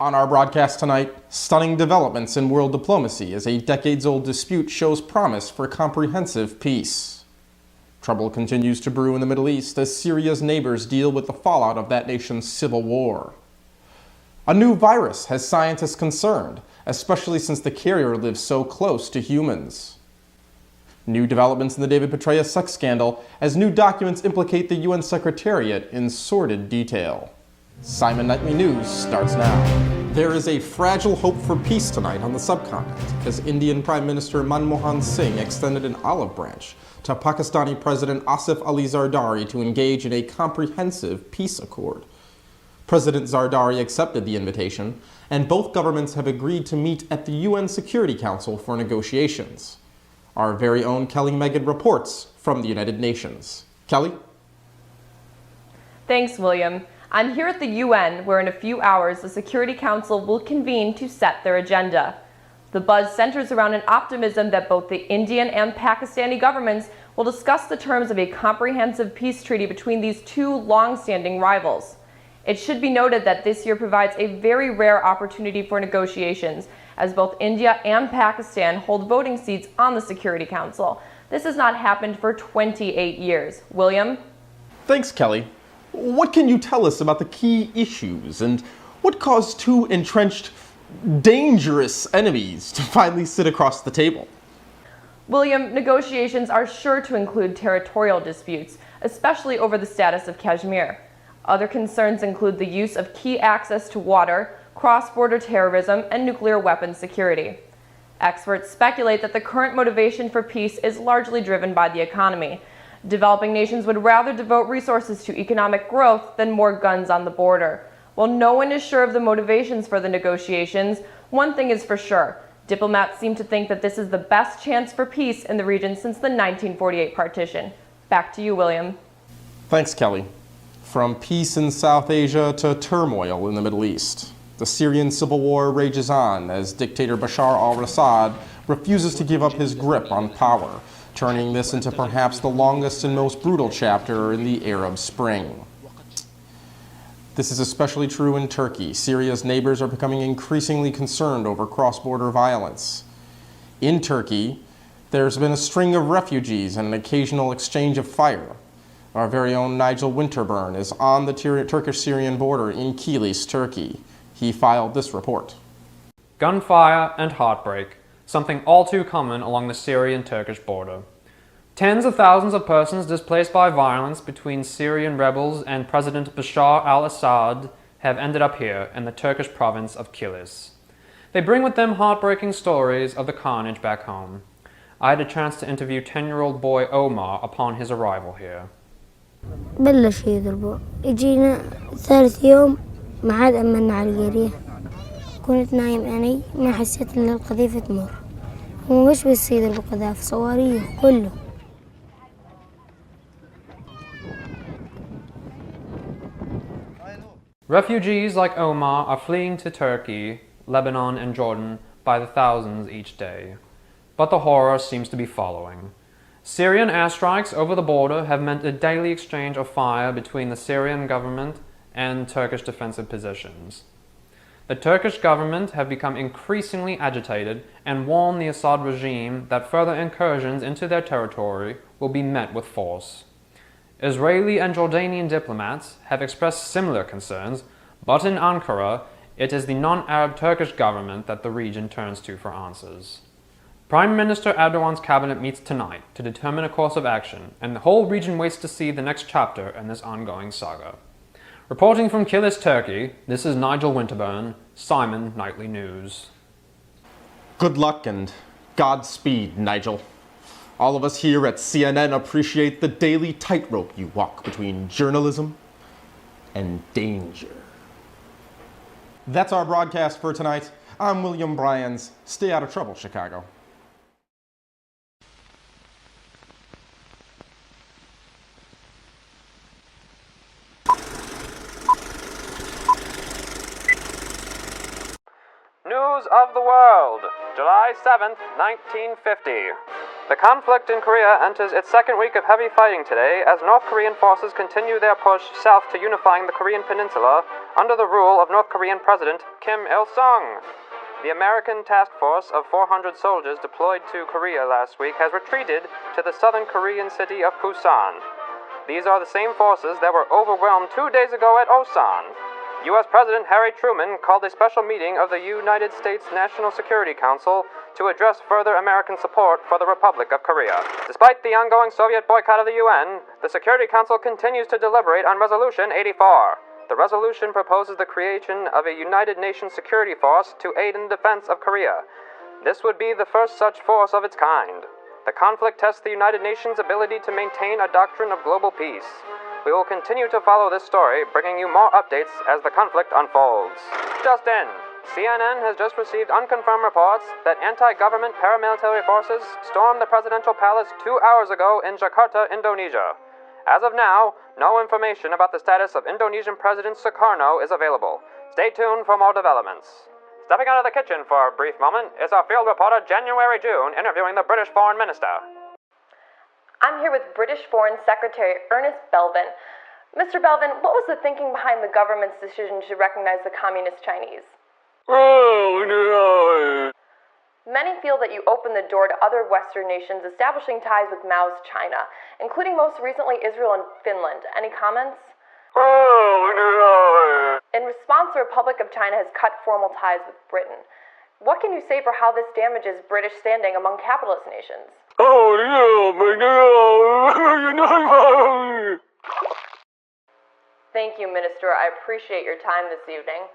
On our broadcast tonight, stunning developments in world diplomacy as a decades-old dispute shows promise for comprehensive peace. Trouble continues to brew in the Middle East as Syria's neighbors deal with the fallout of that nation's civil war. A new virus has scientists concerned, especially since the carrier lives so close to humans. New developments in the David Petraeus sex scandal as new documents implicate the UN Secretariat in sordid detail. CIMUN Nightly News starts now. There is a fragile hope for peace tonight on the subcontinent as Indian Prime Minister Manmohan Singh extended an olive branch to Pakistani President Asif Ali Zardari to engage in a comprehensive peace accord. President Zardari accepted the invitation, and both governments have agreed to meet at the UN Security Council for negotiations. Our very own Kelly Megan reports from the United Nations. Kelly? Thanks, William. I'm here at the UN, where in a few hours the Security Council will convene to set their agenda. The buzz centers around an optimism that both the Indian and Pakistani governments will discuss the terms of a comprehensive peace treaty between these two long-standing rivals. It should be noted that this year provides a very rare opportunity for negotiations, as both India and Pakistan hold voting seats on the Security Council. This has not happened for 28 years. William? Thanks, Kelly. What can you tell us about the key issues and what caused two entrenched, dangerous enemies to finally sit across the table? William, negotiations are sure to include territorial disputes, especially over the status of Kashmir. Other concerns include the use of key access to water, cross-border terrorism, and nuclear weapons security. Experts speculate that the current motivation for peace is largely driven by the economy. Developing nations would rather devote resources to economic growth than more guns on the border. While no one is sure of the motivations for the negotiations, one thing is for sure. Diplomats seem to think that this is the best chance for peace in the region since the 1948 partition. Back to you, William. Thanks, Kelly. From peace in South Asia to turmoil in the Middle East, the Syrian civil war rages on as dictator Bashar al-Assad refuses to give up his grip on power, turning this into perhaps the longest and most brutal chapter in the Arab Spring. This is especially true in Turkey. Syria's neighbors are becoming increasingly concerned over cross-border violence. In Turkey, there's been a string of refugees and an occasional exchange of fire. Our very own Nigel Winterburn is on the Turkish-Syrian border in Kilis, Turkey. He filed this report. Gunfire and heartbreak, something all too common along the Syrian-Turkish border. Tens of thousands of persons displaced by violence between Syrian rebels and President Bashar al-Assad have ended up here in the Turkish province of Kilis. They bring with them heartbreaking stories of the carnage back home. I had a chance to interview 10-year-old boy Omar upon his arrival here. بلش يضربوا اجينا ثالث يوم ما عاد أمنا على القرية كنت نايم أنا ما حسيت إن القذيفة تمر هو مش بس يضربوا قذائف صواريخ كله. Refugees like Omar are fleeing to Turkey, Lebanon, and Jordan by the thousands each day. But the horror seems to be following. Syrian airstrikes over the border have meant a daily exchange of fire between the Syrian government and Turkish defensive positions. The Turkish government have become increasingly agitated and warn the Assad regime that further incursions into their territory will be met with force. Israeli and Jordanian diplomats have expressed similar concerns, but in Ankara, it is the non-Arab Turkish government that the region turns to for answers. Prime Minister Erdogan's cabinet meets tonight to determine a course of action, and the whole region waits to see the next chapter in this ongoing saga. Reporting from Kilis, Turkey, this is Nigel Winterburn, CIMUN Nightly News. Good luck and Godspeed, Nigel. All of us here at CNN appreciate the daily tightrope you walk between journalism and danger. That's our broadcast for tonight. I'm William Bryans. Stay out of trouble, Chicago. News of the world, July 7th, 1950. The conflict in Korea enters its second week of heavy fighting today as North Korean forces continue their push south to unifying the Korean peninsula under the rule of North Korean President Kim Il-sung. The American task force of 400 soldiers deployed to Korea last week has retreated to the southern Korean city of Busan. These are the same forces that were overwhelmed 2 days ago at Osan. U.S. President Harry Truman called a special meeting of the United States National Security Council to address further American support for the Republic of Korea. Despite the ongoing Soviet boycott of the UN, the Security Council continues to deliberate on Resolution 84. The resolution proposes the creation of a United Nations security force to aid in the defense of Korea. This would be the first such force of its kind. The conflict tests the United Nations' ability to maintain a doctrine of global peace. We will continue to follow this story, bringing you more updates as the conflict unfolds. Just in, CNN has just received unconfirmed reports that anti-government paramilitary forces stormed the presidential palace 2 hours ago in Jakarta, Indonesia. As of now, no information about the status of Indonesian President Sukarno is available. Stay tuned for more developments. Stepping out of the kitchen for a brief moment is our field reporter January June interviewing the British Foreign Minister. I'm here with British Foreign Secretary Ernest Belvin. Mr. Belvin, what was the thinking behind the government's decision to recognize the Communist Chinese? Many feel that you opened the door to other Western nations establishing ties with Mao's China, including most recently Israel and Finland. Any comments? In response, the Republic of China has cut formal ties with Britain. What can you say for how this damages British standing among capitalist nations? Thank you, Minister. I appreciate your time this evening.